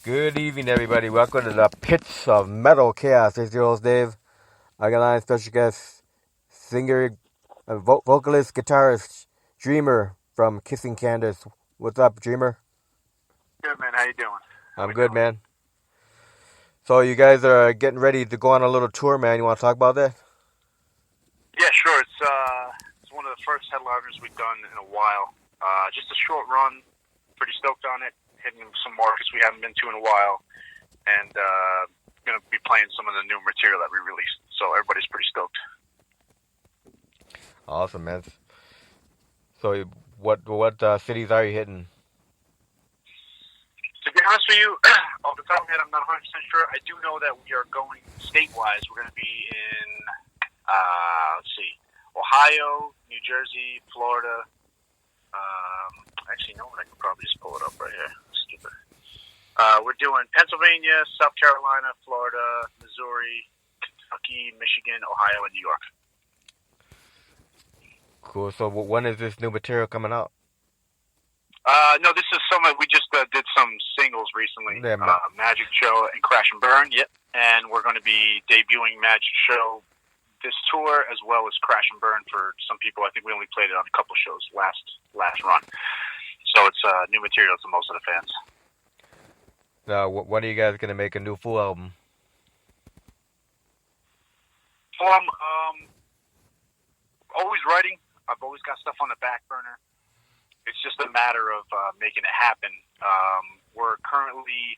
Good evening, everybody. Welcome to the Pits of Metal Chaos. It's your host, Dave. I got on special guest, singer, vocalist, guitarist, Dreamer from Kissing Candice. What's up, Dreamer? Good, man. How you doing? How I'm we good, doing? man. So you guys are getting ready to go on a little tour, man. You want to talk about that? Yeah, sure. It's one of the first headliners we've done in a while. Just a short run. Pretty stoked on it. Hitting some markets we haven't been to in a while, and gonna be playing some of the new material that we released. So everybody's pretty stoked. Awesome, man. So what cities are you hitting? To be honest with you, off the top of my head, I'm not 100% sure. I do know that we are going state-wise. We're going to be in, let's see, Ohio, New Jersey, Florida. Actually, no, I can probably just pull it up right here. Stupid. We're doing Pennsylvania, South Carolina, Florida, Missouri, Kentucky, Michigan, Ohio, and New York. Cool. So when is this new material coming out? No, this is some. We just did some singles recently. Yeah, man. Magic Show and Crash and Burn. Yep. And we're going to be debuting Magic Show this tour as well as Crash and Burn for some people. I think we only played it on a couple shows last run. So it's new material to most of the fans. Now, when are you guys gonna make a new full album? Always writing. I've always got stuff on the back burner. It's just a matter of making it happen. We're currently,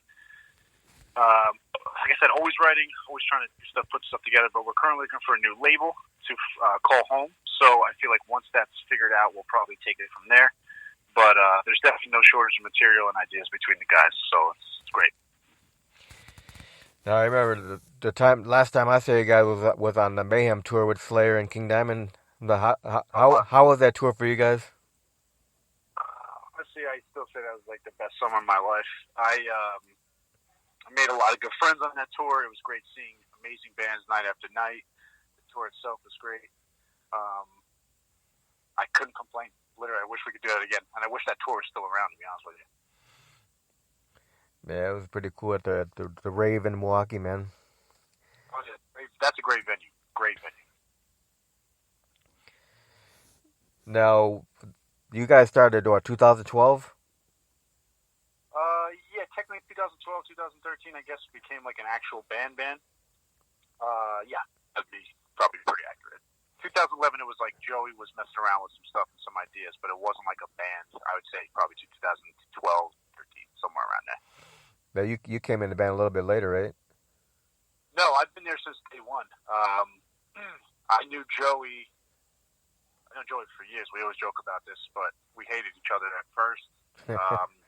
like I said, always writing, always trying to put stuff together. But we're currently looking for a new label to call home. So I feel like once that's figured out, we'll probably take it from there. But there's definitely no shortage of material and ideas between the guys, so it's great. Now I remember last time I saw you guys was on the Mayhem tour with Slayer and King Diamond. How was that tour for you guys? Honestly, I still say that was like the best summer of my life. I made a lot of good friends on that tour. It was great seeing amazing bands night after night. The tour itself was great. I couldn't complain. Literally, I wish we could do that again, and I wish that tour was still around. To be honest with you. Yeah, it was pretty cool at the rave in Milwaukee, man. Oh, yeah. That's a great venue. Great venue. Now, you guys started what 2012? Yeah, technically 2012, 2013, I guess became like an actual band. Yeah, that'd be probably pretty accurate. 2011, it was like Joey was messing around with some stuff and some ideas, but it wasn't like a band. I would say probably 2012, 13, somewhere around there. Now you came in the band a little bit later, right? No, I've been there since day one. I knew Joey. I know Joey for years. We always joke about this, but we hated each other at first.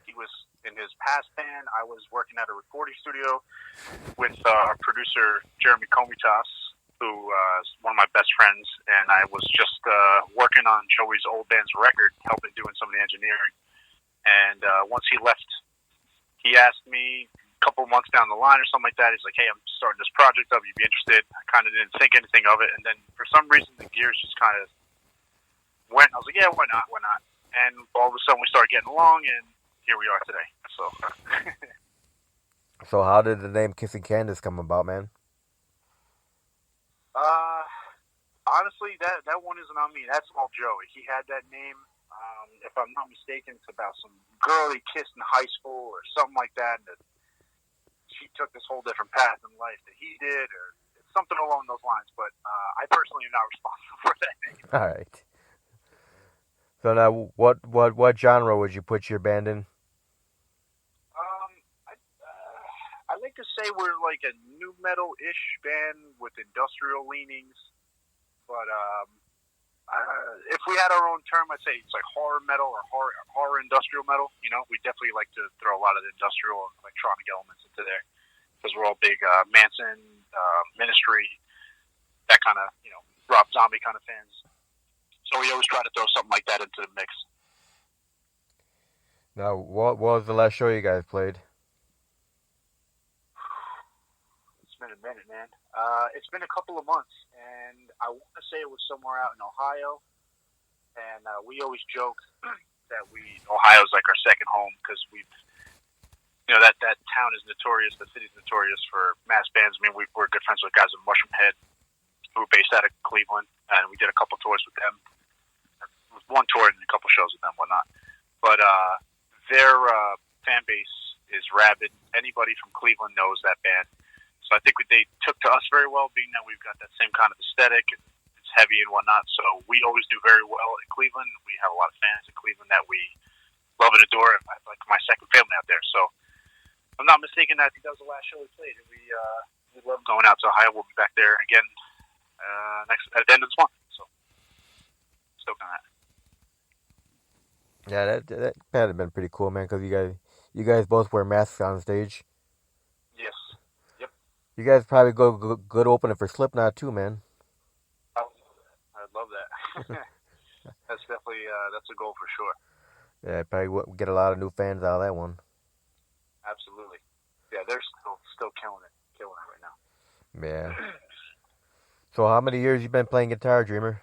He was in his past band. I was working at a recording studio with our producer Jeremy Komitas, who is one of my best friends, and I was just working on Joey's old band's record, helping doing some of the engineering. And once he left, he asked me a couple of months down the line or something like that. He's like, "Hey, I'm starting this project up. You'd be interested?" I kind of didn't think anything of it, and then for some reason the gears just kind of went. I was like, "Yeah, why not? Why not?" And all of a sudden we started getting along, and here we are today. So. So how did the name Kissing Candice come about, man? Honestly, that one isn't on me. That's all Joey. He had that name. If I'm not mistaken, it's about some girl he kissed in high school or something like that. And she took this whole different path in life that he did, or something along those lines. But I personally am not responsible for that name. All right. So now, what genre would you put your band in? I like to say we're like a new metal-ish band with industrial leanings. But if we had our own term, I'd say it's like horror metal or horror industrial metal. You know, we definitely like to throw a lot of the industrial and electronic elements into there because we're all big Manson, Ministry, that kind of, Rob Zombie kind of fans. So we always try to throw something like that into the mix. Now, what was the last show you guys played? It's been a minute, man. It's been a couple of months, and I want to say it was somewhere out in Ohio. And we always joke that Ohio's like our second home because that town is notorious. The city's notorious for mass bands. I mean, we're good friends with guys in Mushroom Head, who were based out of Cleveland, and we did a couple tours with them. One tour and a couple shows with them, whatnot. But their fan base is rabid. Anybody from Cleveland knows that band. So I think they took to us very well, being that we've got that same kind of aesthetic and it's heavy and whatnot. So we always do very well in Cleveland. We have a lot of fans in Cleveland that we love and adore. I like my second family out there. So if I'm not mistaken, I think that was the last show we played. And we love going out to Ohio. We'll be back there again at the end of this month. So stoked on that. Yeah, that had been pretty cool, man. Because you guys both wear masks on stage. Yes. Yep. You guys probably go good opening for Slipknot too, man. I'd love that. That's definitely that's a goal for sure. Yeah, probably get a lot of new fans out of that one. Absolutely. Yeah, they're still killing it right now. Yeah. So how many years you been playing guitar, Dreamer?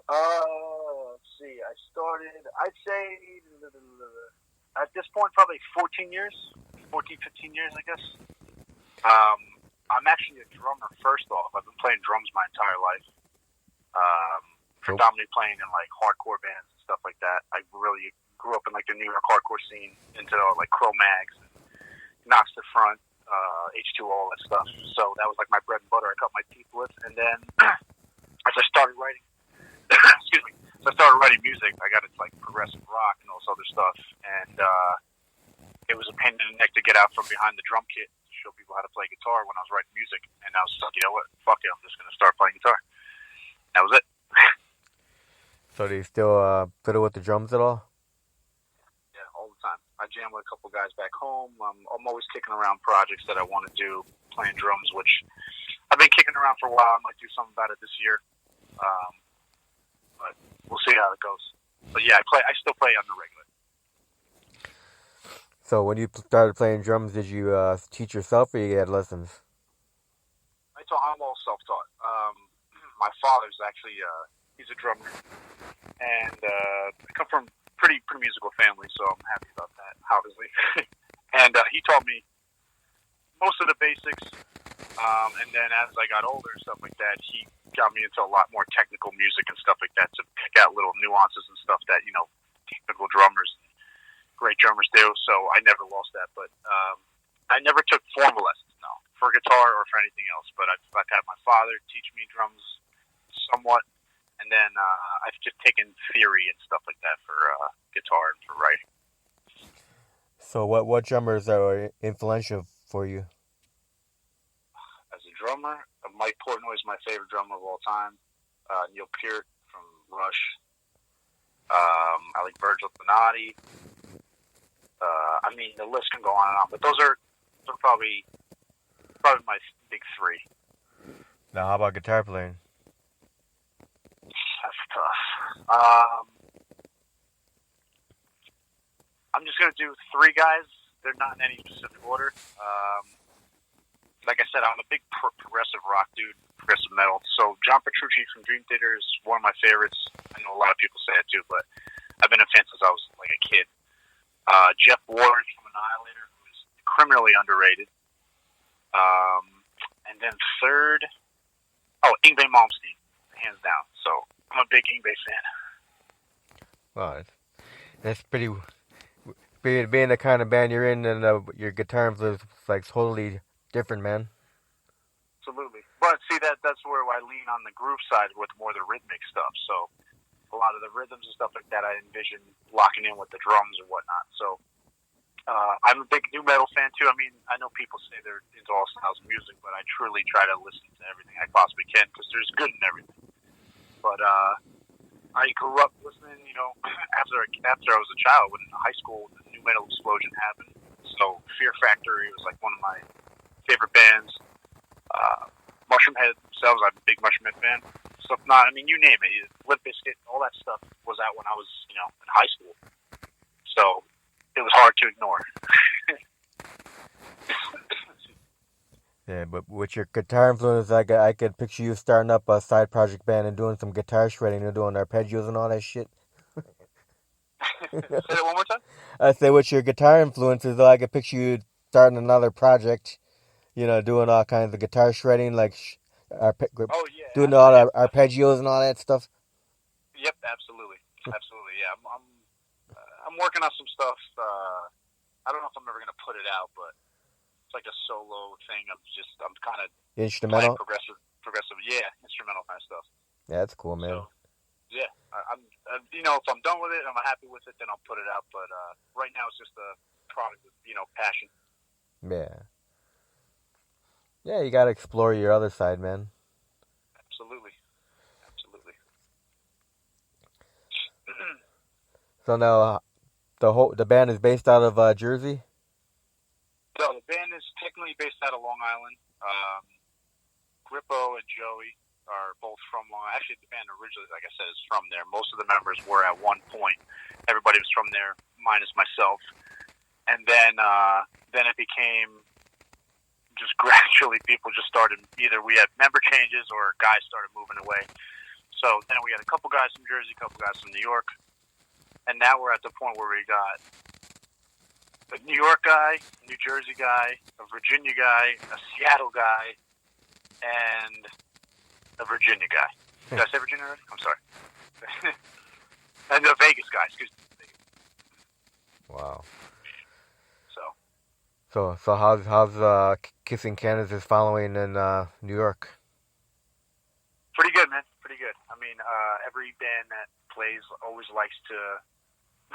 Let's see. I started, I'd say, at this point, probably 14 years. 14, 15 years, I guess. I'm actually a drummer, first off. I've been playing drums my entire life. Predominantly playing in, like, hardcore bands and stuff like that. I really grew up in, like, the New York hardcore scene, into, like, Cro-Mags, Knocks the Front, H2O, all that stuff. So that was, like, my bread and butter I cut my teeth with. And then, as I started writing, excuse me, so I started writing music. I got into, like, progressive rock and all this other stuff. And it was a pain in the neck to get out from behind the drum kit to show people how to play guitar when I was writing music. And I was like, you know what? Fuck it. I'm just going to start playing guitar. That was it. So do you still fiddle with the drums at all? Yeah, all the time. I jam with a couple guys back home. I'm always kicking around projects that I want to do, playing drums, which I've been kicking around for a while. I might do something about it this year. But we'll see how it goes. But yeah, I still play on the regular. So when you started playing drums, did you teach yourself or you had lessons? I'm all self-taught. My father's actually he's a drummer, and I come from pretty musical family, so I'm happy about that, obviously. And he taught me most of the basics, and then as I got older and stuff like that, he got me into a lot more technical music and stuff like that to pick out little nuances and stuff that technical drummers, great drummers do. So I never lost that, but I never took formal lessons, no, for guitar or for anything else. But I've had my father teach me drums somewhat, and then I've just taken theory and stuff like that for guitar and for writing. So what drummers are influential for you? As a drummer, Mike Portnoy is my favorite drummer of all time. Neil Peart from Rush. I like Virgil Donati. I mean, the list can go on and on, but those are probably my big three. Now, how about guitar playing? That's tough. I'm just going to do three guys. They're not in any specific order. Like I said, I'm a big progressive rock dude, progressive metal. So John Petrucci from Dream Theater is one of my favorites. I know a lot of people say it too, but I've been a fan since I was like a kid. Jeff Ward from Annihilator, who is criminally underrated. And then third, Yngwie Malmsteen, hands down. So I'm a big Yngwie fan. Wow, that's pretty. Being the kind of band you're in, and your guitar is like totally different, man. Absolutely. But see, that's where I lean on the groove side with more of the rhythmic stuff. So a lot of the rhythms and stuff like that, I envision locking in with the drums and whatnot. So I'm a big new metal fan too. I mean, I know people say they're into all styles of music, but I truly try to listen to everything I possibly can because there's good in everything. But I grew up listening, after I was a child, when in high school the new metal explosion happened. So Fear Factory was like one of my favorite bands. Mushroom Head themselves, I'm a big Mushroom Head fan. Slipknot, I mean, you name it. Limp Bizkit, all that stuff was out when I was, in high school. So it was hard to ignore. Yeah, but with your guitar influence, I could picture you starting up a side project band and doing some guitar shredding and doing arpeggios and all that shit. Say that one more time. I say, with your guitar influences, though, I could picture you starting another project. Doing all kinds of guitar shredding, like Oh yeah, doing all the absolutely. arpeggios and all that stuff. Yep, absolutely, absolutely. Yeah, I'm working on some stuff. I don't know if I'm ever gonna put it out, but it's like a solo thing. I'm kind of playing Instrumental. progressive, yeah, instrumental kind of stuff. Yeah, that's cool, man. So yeah, if I'm done with it, I'm happy with it, then I'll put it out. But right now, it's just a product of passion. Yeah. Yeah, you gotta explore your other side, man. Absolutely, absolutely. So now, the band is based out of Jersey. So the band is technically based out of Long Island. Grippo and Joey are both from Long Island. Actually, the band originally, like I said, is from there. Most of the members were at one point. Everybody was from there, minus myself. And then it became just gradually people just started, either we had member changes or guys started moving away. So then we had a couple guys from Jersey, a couple guys from New York. And now we're at the point where we got a New York guy, a New Jersey guy, a Virginia guy, a Seattle guy, and a Virginia guy. Did I say Virginia already? I'm sorry. And a Vegas guy, excuse me. Wow. So So how's Kissing Candice following in New York? pretty good, man. Pretty good. I mean, every band that plays always likes to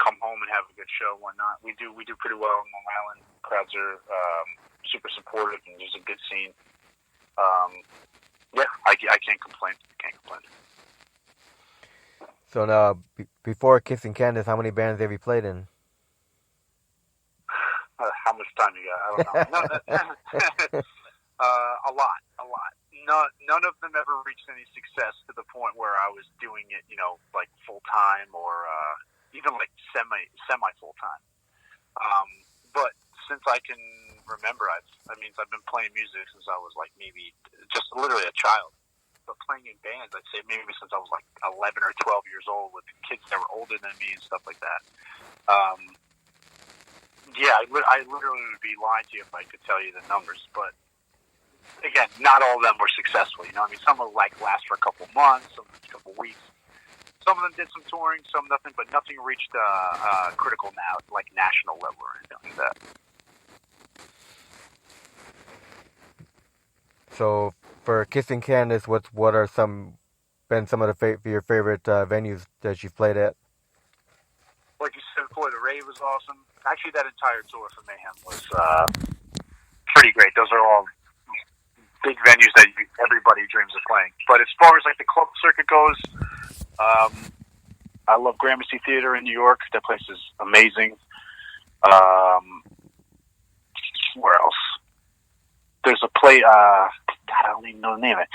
come home and have a good show and whatnot. We do pretty well in Long Island. Crowds are super supportive, and there's a good scene. Yeah, I can't complain. So now, before Kissing Candice, how many bands have you played in? How much time you got? I don't know. A lot. None of them ever reached any success to the point where I was doing it, like full time or even like semi full time. But since I can remember, I've been playing music since I was like maybe just literally a child. But playing in bands, I'd say maybe since I was like 11 or 12 years old with kids that were older than me and stuff like that. Yeah, I literally would be lying to you if I could tell you the numbers. But again, not all of them were successful. Some would last for a couple months, some a couple weeks. Some of them did some touring, some nothing, but nothing reached critical now, like national level or anything like that. So for Kissing Candice, what are some of your favorite venues that you've played at? Like you said before, the rave was awesome. Actually, that entire tour for Mayhem was pretty great. Those are all big venues that everybody dreams of playing. But as far as like the club circuit goes, I love Gramercy Theater in New York. That place is amazing. Where else? There's a play. I don't even know the name of it.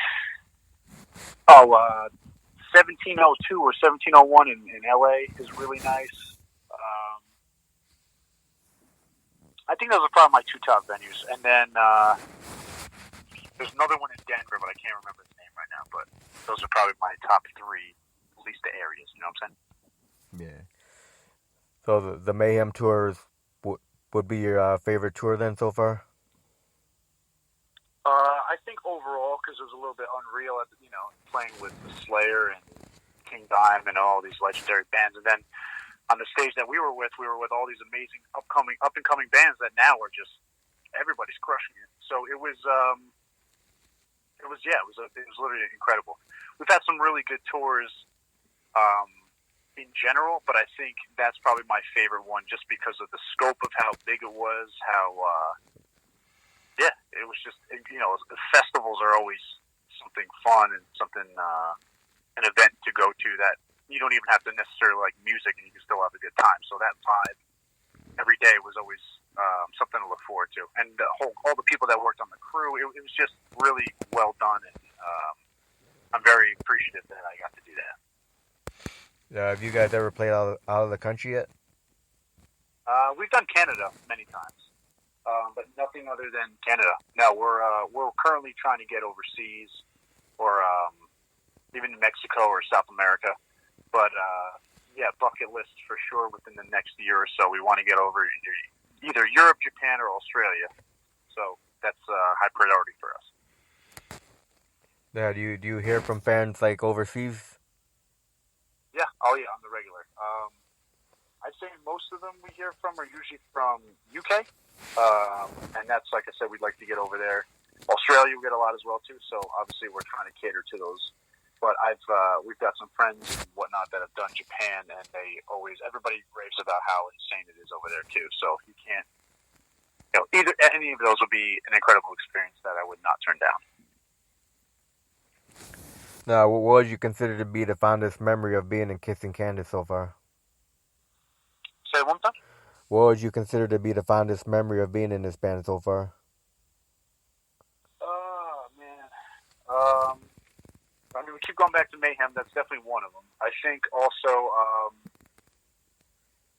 1702 or 1701 in LA is really nice. I think those are probably my two top venues. And then there's another one in Denver, but I can't remember the name right now. But those are probably my top three, at least the areas. You know what I'm saying? Yeah. So the Mayhem tours would be your favorite tour then so far? I think overall, because it was a little bit unreal, playing with Slayer and King Diamond and all these legendary bands, and then on the stage that we were with all these amazing up and coming bands that now are just everybody's crushing it. So it was literally incredible. We've had some really good tours in general, but I think that's probably my favorite one just because of the scope of how big it was, it was just, the festivals are always something fun and something, an event to go to that you don't even have to necessarily like music and you can still have a good time. So that vibe every day was always something to look forward to. And all the people that worked on the crew, it was just really well done. And I'm very appreciative that I got to do that. Have you guys ever played out of the country yet? We've done Canada many times. But nothing other than Canada. No, we're currently trying to get overseas, or even Mexico or South America. But bucket list for sure within the next year or so. We want to get over either Europe, Japan, or Australia. So that's high priority for us. Yeah, do you hear from fans like overseas? Yeah, oh yeah, on the regular. I'd say most of them we hear from are usually from UK, and that's like I said, we'd like to get over there. Australia we get a lot as well too, so obviously we're trying to cater to those. But we've got some friends and whatnot that have done Japan, and everybody raves about how insane it is over there too. So you can't, either any of those would be an incredible experience that I would not turn down. Now, what would you consider to be the fondest memory of being in Kissing Candice so far? Say it one time. What would you consider to be the fondest memory of being in this band so far? Oh man, I mean we keep going back to Mayhem. That's definitely one of them. I think also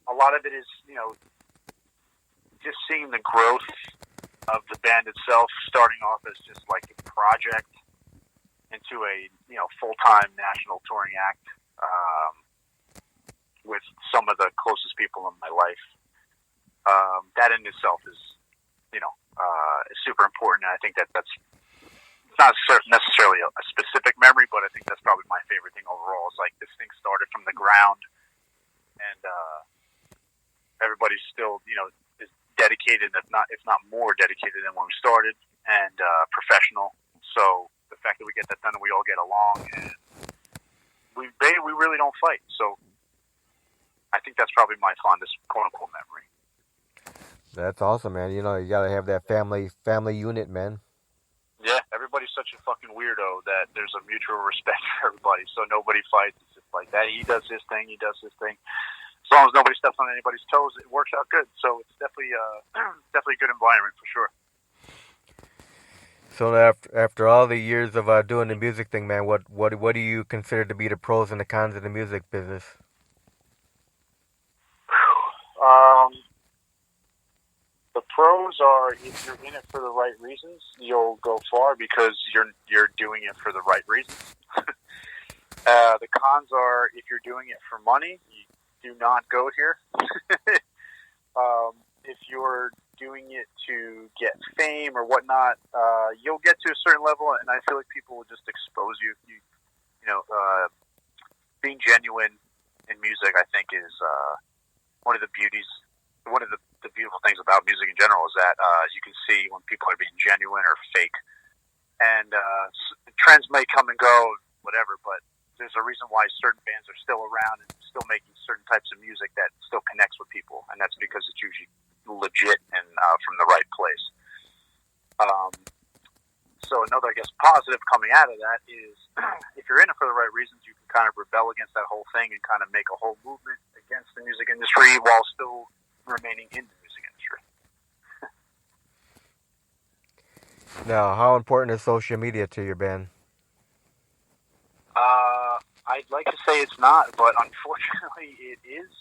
a lot of it is just seeing the growth of the band itself, starting off as just like a project into a full-time national touring act with some of the closest people in my life. That in itself is super important, and I think that's not necessarily a specific memory, but I think that's probably my favorite thing overall. Is like this thing started from the ground, and everybody's still is dedicated, if not more dedicated than when we started, and professional. So the fact that we get that done and we all get along, and we really don't fight. So I think that's probably my fondest quote unquote memory. That's awesome, man. You gotta have that family unit, man. Yeah, everybody's such a fucking weirdo that there's a mutual respect for everybody, so nobody fights. It's just like that. He does his thing. As long as nobody steps on anybody's toes, it works out good. So it's definitely definitely a good environment for sure. So after all the years of doing the music thing, man, what do you consider to be the pros and the cons of the music business? The pros are if you're in it for the right reasons, you'll go far because you're doing it for the right reasons. The cons are if you're doing it for money, you do not go here. If you're doing it to get fame or whatnot, you'll get to a certain level, and I feel like people will just expose you. Being genuine in music, I think, is one of the beautiful things about music in general is that you can see when people are being genuine or fake. And trends may come and go, whatever, but there's a reason why certain bands are still around and still making certain types of music that still connects with people, and that's because it's usually legit and from the right place. So another, I guess, positive coming out of that is if you're in it for the right reasons, you can kind of rebel against that whole thing and kind of make a whole movement against the music industry while still remaining in the music industry. Now, how important is social media to your band? I'd like to say it's not, but unfortunately it is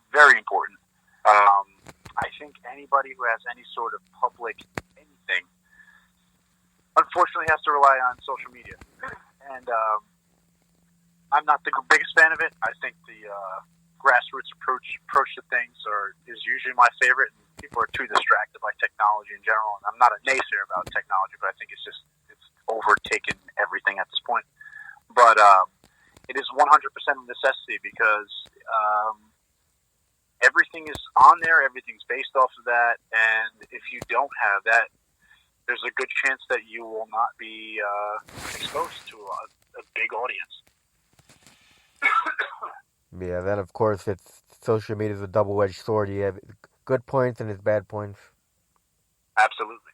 very important. I think anybody who has any sort of public anything, unfortunately has to rely on social media. And I'm not the biggest fan of it. I think the grassroots approach to things is usually my favorite. And people are too distracted by technology in general. And I'm not a naysayer about technology, but I think it's overtaken everything at this point. But it is 100% a necessity because everything is on there. Everything's based off of that. And if you don't have that, there's a good chance that you will not be exposed to a big audience. Yeah, then of course social media is a double-edged sword. You have good points and its bad points. Absolutely.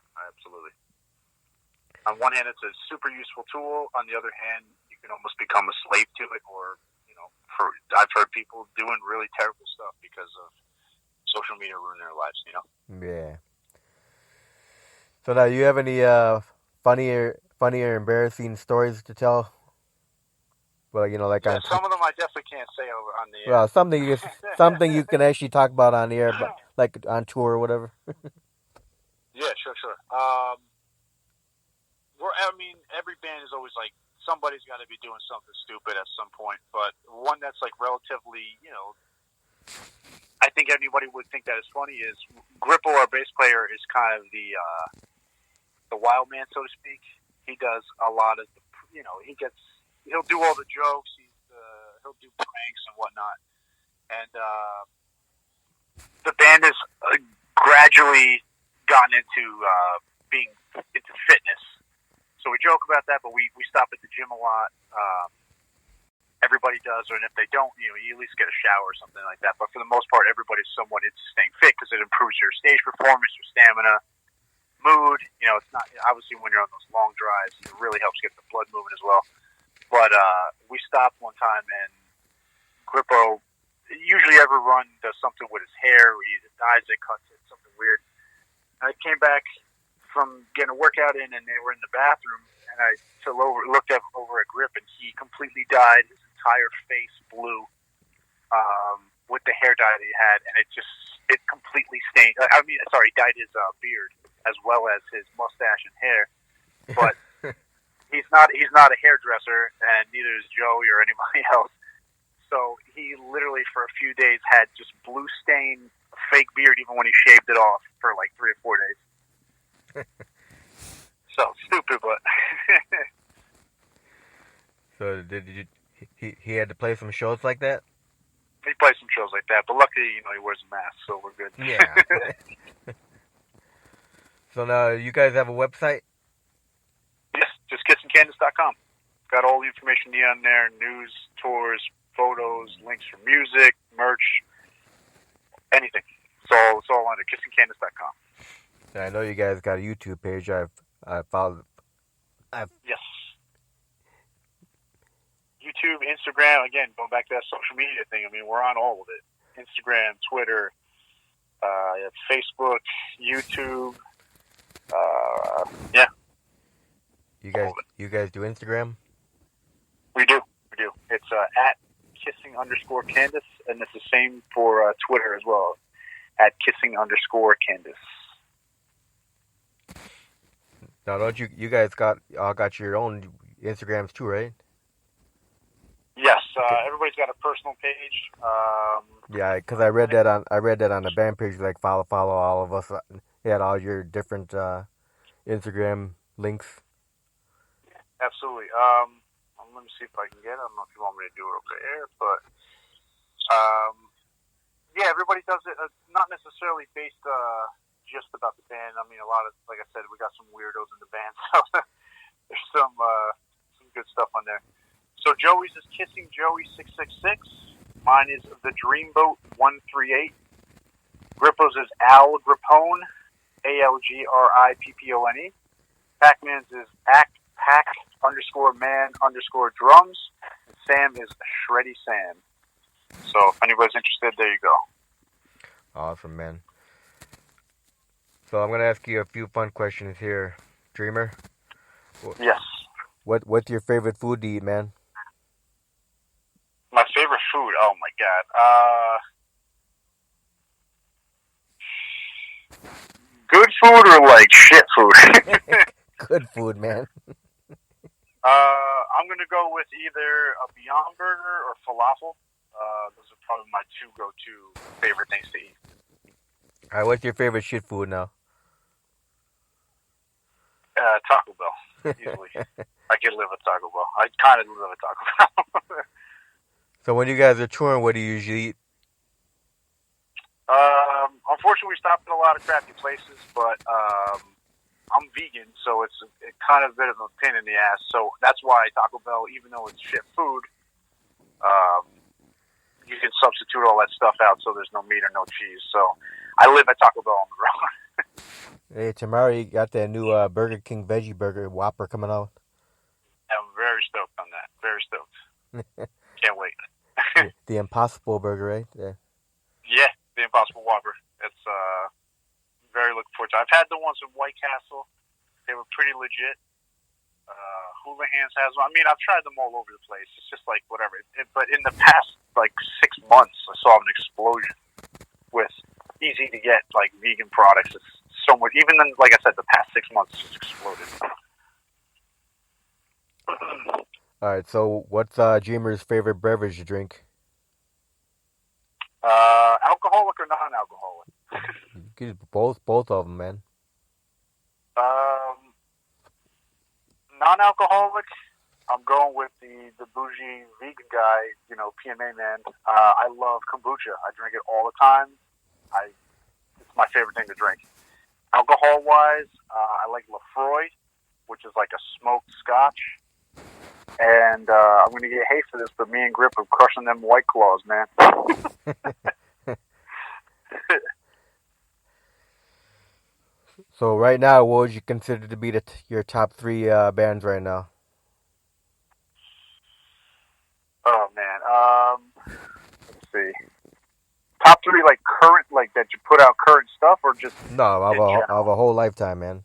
On one hand, it's a super useful tool. On the other hand, you can almost become a slave to it, or I've heard people doing really terrible stuff because of social media ruining their lives. Yeah. So now, you have any funny or embarrassing stories to tell? Well, some of them I definitely can't say over on the air. Well, something you can actually talk about on the air, but like on tour or whatever. Yeah, sure. Every band is always like somebody's got to be doing something stupid at some point. But one that's like relatively, I think anybody would think that is funny is Grippo, our bass player, is kind of the wild man, so to speak. He does a lot of the, he'll do all the jokes. He'll do pranks and whatnot. And the band has gradually gotten into being into fitness. So we joke about that, but we stop at the gym a lot. Everybody does, and if they don't, you at least get a shower or something like that. But for the most part, everybody's somewhat into staying fit because it improves your stage performance, your stamina, mood. It's not obviously when you're on those long drives, it really helps get the blood moving as well. But we stopped one time, and Grippo, usually every run does something with his hair, or he either dyes it, cuts it, something weird. And I came back from getting a workout in, and they were in the bathroom, and I looked over at Grip, and he completely dyed his entire face blue with the hair dye that he had, and it completely stained. He dyed his beard as well as his mustache and hair, but he's not a hairdresser, and neither is Joey or anybody else. So he literally for a few days had just blue stained fake beard, even when he shaved it off for like 3 or 4 days. So stupid, but. So he had to play some shows like that? He plays some shows like that, but luckily, he wears a mask, so we're good. Yeah. So now, you guys have a website? Yes, just kissingcandice.com. Got all the information on there, news, tours, photos, links for music, merch, anything. So it's all under kissingcandice.com. I know you guys got a YouTube page. I've followed. Yes. YouTube, Instagram, again, going back to that social media thing. I mean, we're on all of it. Instagram, Twitter, Facebook, YouTube. Yeah. You guys do Instagram? We do. It's at kissing_Candice, and it's the same for Twitter as well, at kissing_Candice. Now, don't you guys got your own Instagrams too, right? Yes, everybody's got a personal page. Yeah, because I read that on the band page. Like follow all of us. You had all your different Instagram links. Absolutely. Let me see if I can get it. I don't know if you want me to do it over there, but yeah, everybody does it. Not necessarily based just about the band. I mean, a lot of, like I said, we got some weirdos in the band, so there's some good stuff on there. So Joey's is Kissing Joey 666. Mine is The Dreamboat 138. Grippo's is Al Grippone, ALGRIPPONE. Pac-Man's is Pac_man_drums. And Sam is Shreddy Sam. So if anybody's interested, there you go. Awesome, man. So I'm gonna ask you a few fun questions here, Dreamer. Yes. What's your favorite food to eat, man? My favorite food? Oh my god. Good food or like shit food? Good food, man. I'm gonna go with either a Beyond Burger or falafel. Those are probably my two go-to favorite things to eat. All right, what's your favorite shit food now? Taco Bell, easily. I could live at Taco Bell. I kind of live at Taco Bell. So when you guys are touring, what do you usually eat? Unfortunately, we stopped at a lot of crappy places, but I'm vegan, so it's kind of a bit of a pain in the ass. So that's why Taco Bell, even though it's shit food, you can substitute all that stuff out so there's no meat or no cheese. So I live at Taco Bell on the road. Hey, tomorrow you got that new Burger King Veggie Burger Whopper coming out. I'm very stoked on that. Very stoked. Can't wait. The Impossible Burger, right? Yeah, the Impossible Whopper. It's very looking forward to it. I've had the ones in White Castle. They were pretty legit. Houlihan's has one. I mean, I've tried them all over the place. It's just like whatever. But in the past, like 6 months, I saw an explosion with easy to get like vegan products. It's so much. Even then, like I said, the past 6 months just exploded. All right. So, what's Dreamer's favorite beverage to drink? Alcoholic or non-alcoholic? You get both of them, man. Um, Non-alcoholic. I'm going with the bougie vegan guy, PMA man. I love kombucha. I drink it all the time. It's my favorite thing to drink. Alcohol wise, I like Lafroy, which is like a smoked Scotch. And I'm going to get hate for this, but me and Grip are crushing them White Claws, man. So right now, what would you consider to be your top three bands right now? Oh man, let's see. Top three, like current, like that you put out current stuff, or just No, in of general? a whole lifetime, man.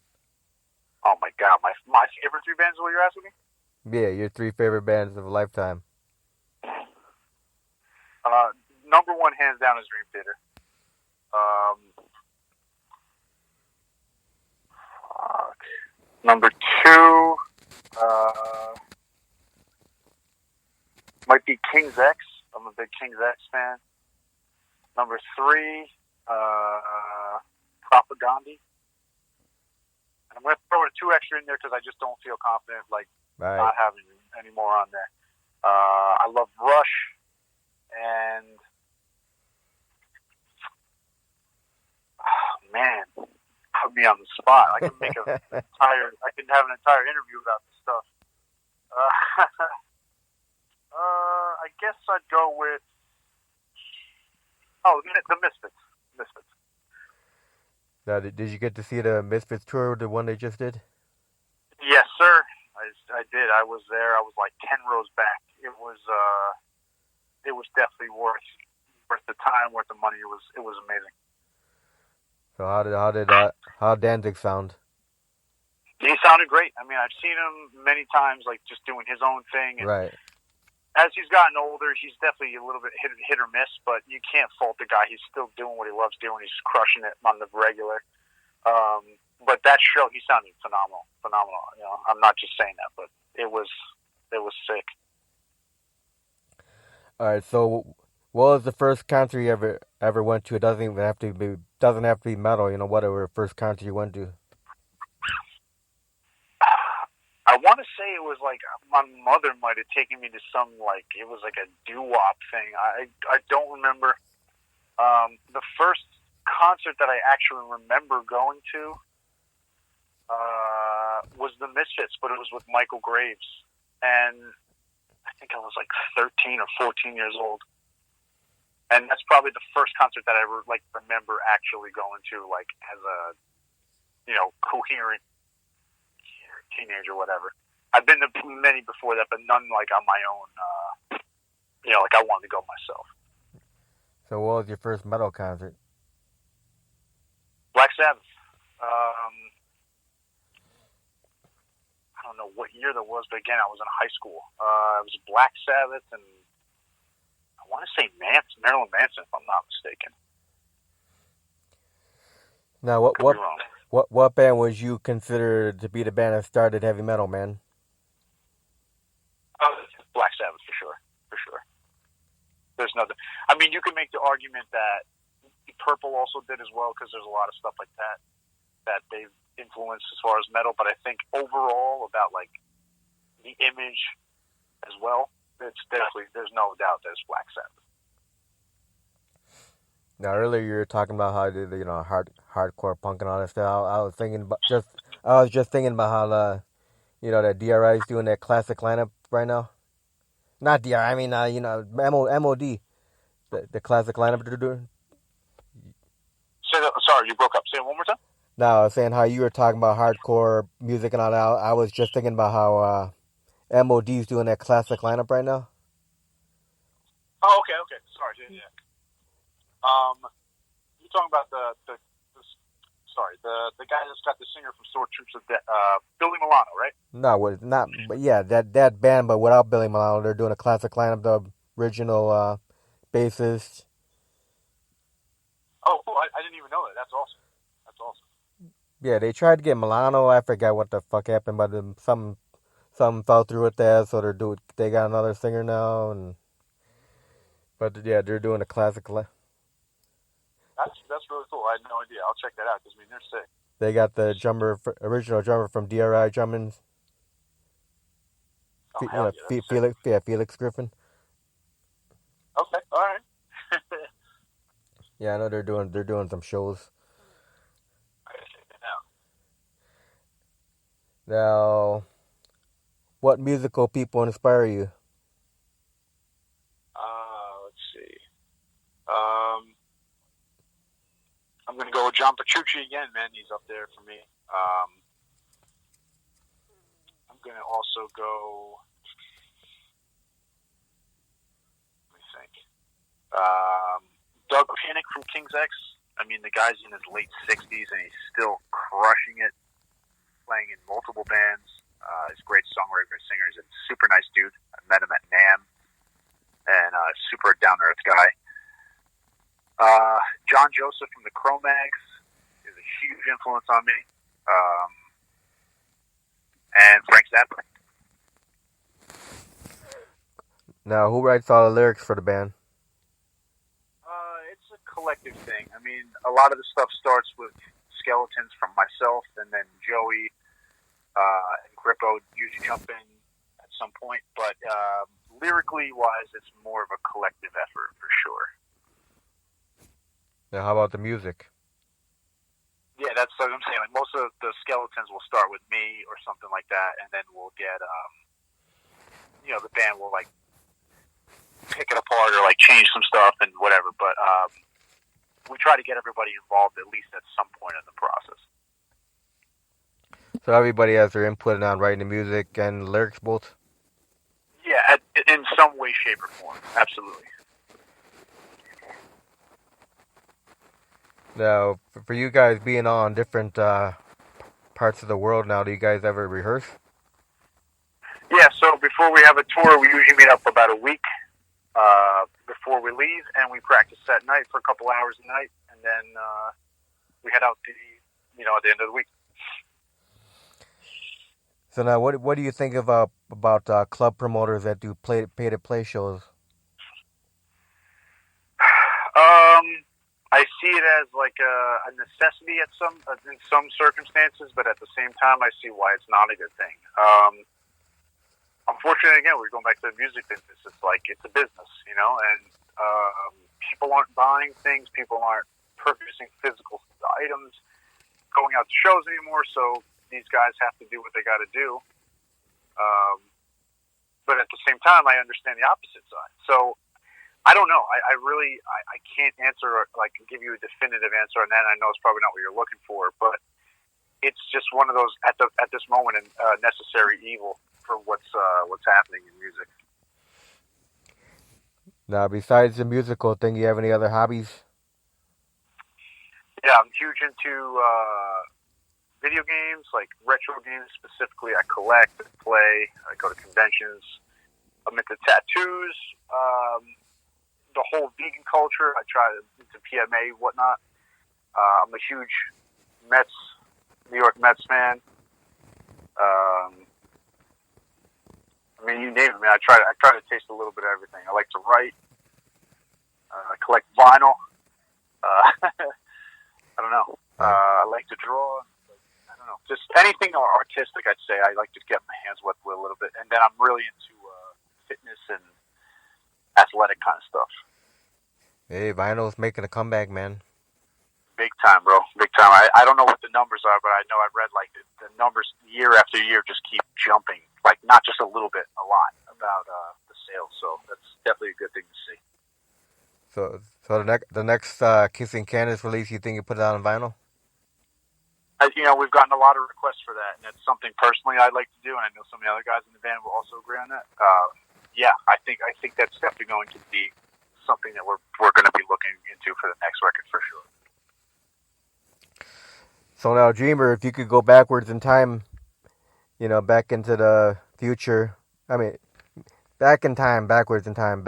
Oh my god, my favorite three bands is what you're asking me? Yeah, your three favorite bands of a lifetime. Number one, hands down, is Dream Theater. Um, Number two, uh, might be King's X. I'm a big King's X fan. Number three, Propaganda. And I'm going to throw two extra in there because I just don't feel confident, like, All right. not having any more on there. I love Rush, and man, put me on the spot. I can I can have an entire interview about this stuff. I guess I'd go with the Misfits. Misfits. Now, did you get to see the Misfits tour, the one they just did? Yes, sir. I did. I was there. I was like 10 rows back. It was definitely worth the time, worth the money. It was amazing. So how Danzig sound? He sounded great. I mean, I've seen him many times, like just doing his own thing, and Right. as he's gotten older, he's definitely a little bit hit or miss. But you can't fault the guy. He's still doing what he loves doing. He's crushing it on the regular. But that show, he sounded phenomenal. I'm not just saying that, but it was sick. All right. So, what was the first concert you ever went to? It doesn't have to be metal. You know, whatever first concert you went to. I want to say it was like my mother might have taken me to some it was like a doo-wop thing. I don't remember. The first concert that I actually remember going to was the Misfits, but it was with Michael Graves, and I think I was like 13 or 14 years old, and that's probably the first concert that I remember actually going to as a coherent teenager, whatever. I've been to many before that, but none on my own. I wanted to go myself. So, what was your first metal concert? Black Sabbath. I don't know what year that was, but again, I was in high school. It was Black Sabbath, and I want to say Marilyn Manson, if I'm not mistaken. Now, what band would you consider to be the band that started heavy metal, man? Black Sabbath for sure. There's nothing. I mean, you can make the argument that Purple also did as well, because there's a lot of stuff like that they've influenced as far as metal. But I think overall, about the image as well, it's definitely, there's no doubt that it's Black Sabbath. Now, earlier you were talking about how the hardcore punk and all that stuff. I was just thinking about how that DRI is doing that classic lineup right now. Not DRI, I mean MOD, the classic lineup they're doing. Sorry, you broke up. Say it one more time. No, I was saying how you were talking about hardcore music and all that. I was just thinking about how MOD is doing that classic lineup right now. Oh, okay. Sorry, yeah. You're talking about the guy that's got the singer from Sword Troops of Death, Billy Milano, right? No, not, but yeah, that band, but without Billy Milano, they're doing a classic lineup. The original bassist. Oh, cool. I didn't even know that. That's awesome. Yeah, they tried to get Milano. I forgot what the fuck happened, but something fell through with that, so they got another singer now, but yeah, they're doing a classic. That's really cool. I had no idea. I'll check that out because I mean they're sick. They got the original drummer from DRI drumming. Oh hell yeah, that's sick. Felix Griffin. Okay, all right. Yeah, I know they're doing some shows. I gotta check that out. Now, what musical people inspire you? Let's see. I'm gonna go with John Petrucci again, man. He's up there for me. I'm gonna also go. Let me think. Doug Pinnick from King's X. I mean, the guy's in his late 60s and he's still crushing it, playing in multiple bands. He's a great songwriter, great singer. He's a super nice dude. I met him at NAMM, and super down-to-earth guy. John Joseph from the Cro-Mags is a huge influence on me. And Frank Zappa. Now, who writes all the lyrics for the band? It's a collective thing. I mean, a lot of the stuff starts with skeletons from myself, and then Joey and Grippo usually jump in at some point. But lyrically wise, it's more of a collective effort for sure. Now, how about the music? Yeah, that's what I'm saying. Like most of the skeletons will start with me or something like that, and then we'll get, the band will like pick it apart or like change some stuff and whatever. But we try to get everybody involved at least at some point in the process. So everybody has their input on writing the music and lyrics both? Yeah, in some way, shape, or form. Absolutely. Now, for you guys being on different parts of the world now, do you guys ever rehearse? Yeah, so before we have a tour, we usually meet up about a week before we leave, and we practice that night for a couple hours a night, and then we head out at the end of the week. So now, what do you think about club promoters that do pay-to-play shows? I see it as like a necessity in some circumstances, but at the same time, I see why it's not a good thing. Unfortunately, again, we're going back to the music business. It's like it's a business, and people aren't buying things. People aren't purchasing physical items, going out to shows anymore. So these guys have to do what they got to do. But at the same time, I understand the opposite side. So I don't know. I can't answer, like, give you a definitive answer on that. I know it's probably not what you're looking for, but it's just one of those at this moment necessary evil for what's happening in music. Now, besides the musical thing, you have any other hobbies? Yeah, I'm huge into video games, like retro games specifically. I collect, I play, I go to conventions. I'm into tattoos. The whole vegan culture. I try into PMA, whatnot. I'm a huge New York Mets fan. I mean, you name it, man. I try to taste a little bit of everything. I like to write. I collect vinyl. I don't know. I like to draw. I don't know. Just anything artistic, I'd say. I like to get my hands wet with a little bit. And then I'm really into fitness and athletic kind of stuff. Hey, vinyl's making a comeback, man. Big time, bro. Big time. I don't know what the numbers are, but I know I've read like the numbers year after year just keep jumping. Like not just a little bit, a lot about the sales. So that's definitely a good thing to see. So the next Kissing Candice release, you think you put it out on vinyl? We've gotten a lot of requests for that, and it's something personally I'd like to do, and I know some of the other guys in the band will also agree on that. Yeah, I think that's definitely going to be something that we're going to be looking into for the next record for sure. So now, Dreamer, if you could go backwards in time, back into the future. I mean, backwards in time,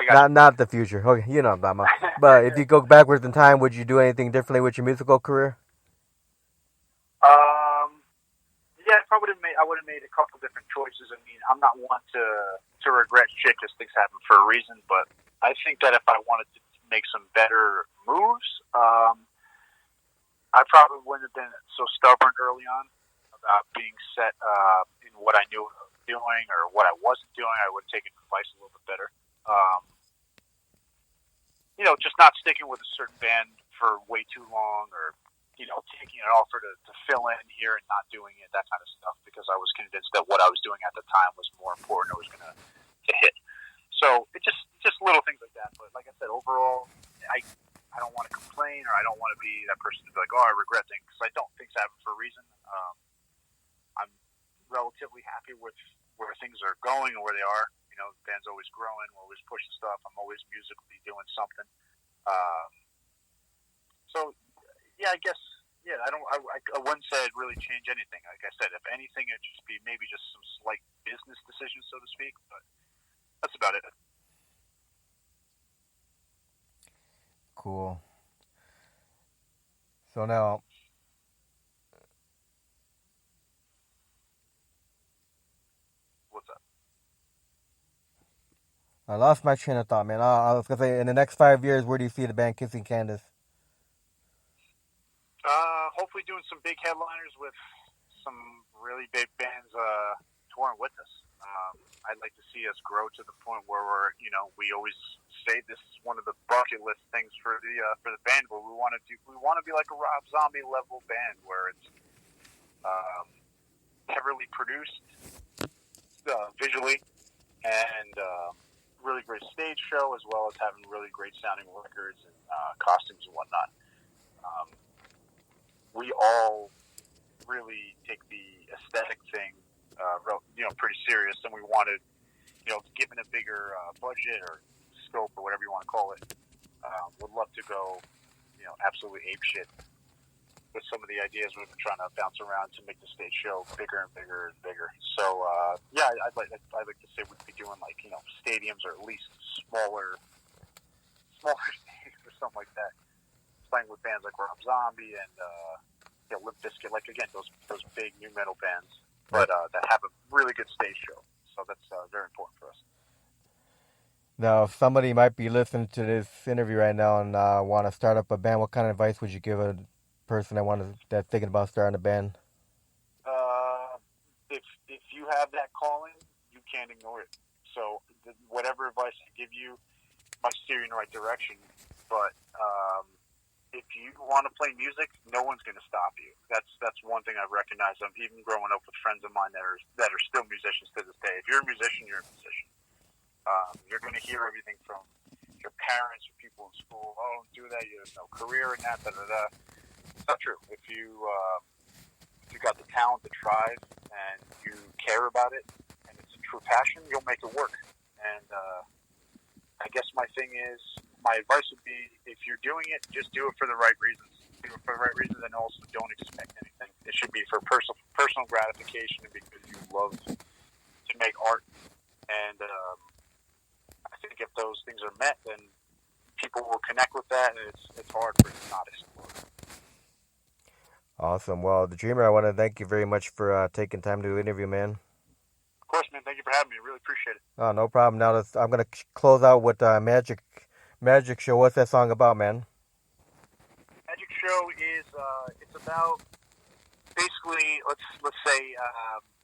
not the future. Okay, you know what I'm talking about. But if you go backwards in time, would you do anything differently with your musical career? Yeah, I'd would have made a couple different choices. I mean, I'm not one to regret shit because things happen for a reason. But I think that if I wanted to make some better moves, I probably wouldn't have been so stubborn early on about being set in what I knew I was doing or what I wasn't doing. I would have taken advice a little bit better. Just not sticking with a certain band for way too long, or taking an offer to fill in here and not doing it, that kind of stuff, because I was convinced that what I was doing at the time was more important. It was going to hit. So it just little things like that. But like I said, overall, I don't want to complain, or I don't want to be that person to be like, oh, I regret things, because I don't think things happen for a reason. I'm relatively happy with where things are going and where they are. The band's always growing. We're always pushing stuff. I'm always musically doing something. So yeah, I guess, yeah, I wouldn't say I'd really change anything. Like I said, if anything, it'd just be maybe just some slight business decisions, so to speak, but that's about it. Cool. So now, What's up? I lost my train of thought, man. I was gonna say, in the next 5 years, where do you see the band Kissing Candice? Hopefully doing some big headliners with some really big bands touring with us. I'd like to see us grow to the point where we always say this is one of the bucket list things for the band, where we want to be like a Rob Zombie level band, where it's heavily produced visually, and really great stage show, as well as having really great sounding records and costumes and whatnot. We all really take the aesthetic thing pretty serious, and we wanted, given a bigger budget or scope or whatever you want to call it, would love to go absolutely apeshit with some of the ideas we've been trying to bounce around to make the stage show bigger and bigger and bigger. So I'd like to say we'd be doing stadiums, or at least smaller stadiums or something like that, playing with bands like Rob Zombie and Limp Bizkit, like, again, those big new metal bands, but that have a really good stage show. So that's very important for us. Now, if somebody might be listening to this interview right now and want to start up a band, what kind of advice would you give a person that's thinking about starting a band? If you have that calling, you can't ignore it. So whatever advice I give you might steer you in the right direction, but if you want to play music, no one's going to stop you. That's one thing I've recognized. I'm even growing up with friends of mine that are still musicians to this day. If you're a musician, you're a musician. You're going to hear everything from your parents or people in school. Oh, don't do that. You have no career in that. Da da da. It's not true. If you got the talent to try and you care about it, and it's a true passion, you'll make it work. And I guess my advice would be, if you're doing it, just do it for the right reasons. Do it for the right reasons, and also don't expect anything. It should be for personal gratification, and because you love to make art. And I think if those things are met, then people will connect with that, and it's hard for it to not explode. Awesome. Well, The Dreamer, I want to thank you very much for taking time to interview, man. Of course, man. Thank you for having me. I really appreciate it. Oh, no problem. Now I'm going to close out with Magic Show. What's that song about, man? Magic Show is it's about, basically, let's say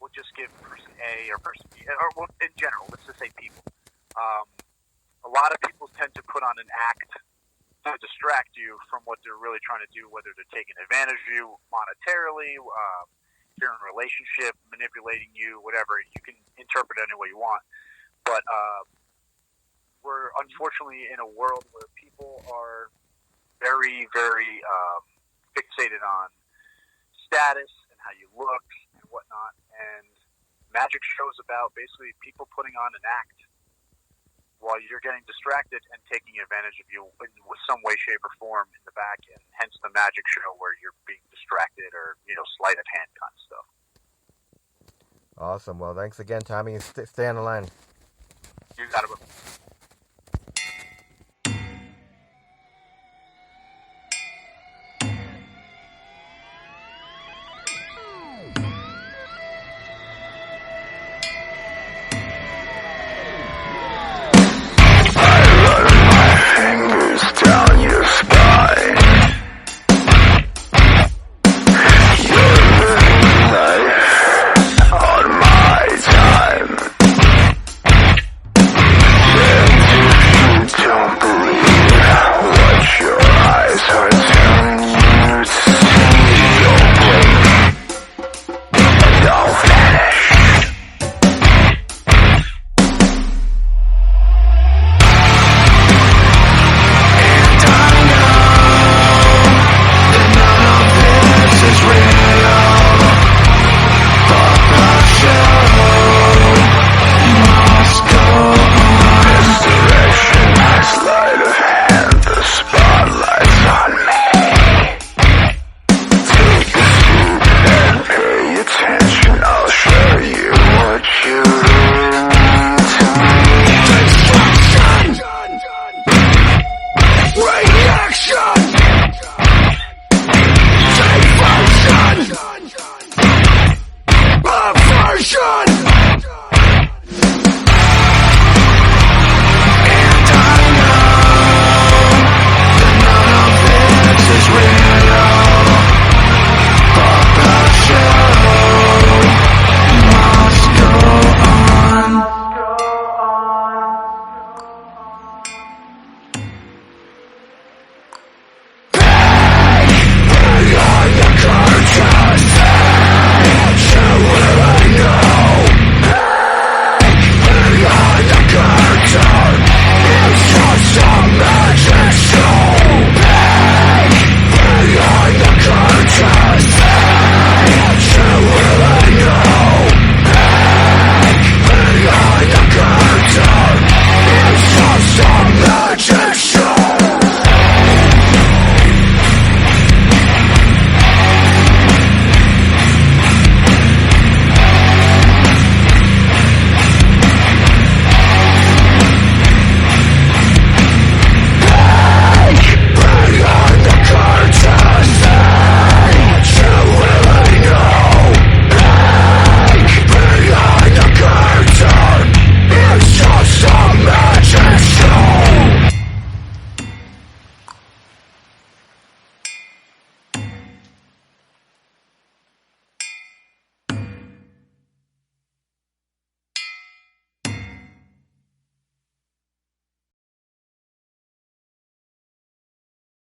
we'll just give person A or person B, or well, in general, let's just say people. A lot of people tend to put on an act to distract you from what they're really trying to do, whether they're taking advantage of you monetarily, if you're in a relationship, manipulating you, whatever. You can interpret it any way you want. But we're unfortunately in a world where people are very, very fixated on status and how you look and whatnot. And Magic Show is about basically people putting on an act while you're getting distracted and taking advantage of you in some way, shape, or form in the back, and hence the Magic Show, where you're being distracted or, sleight of hand kind of stuff. Awesome. Well, thanks again, Tommy. Stay on the line. You got it.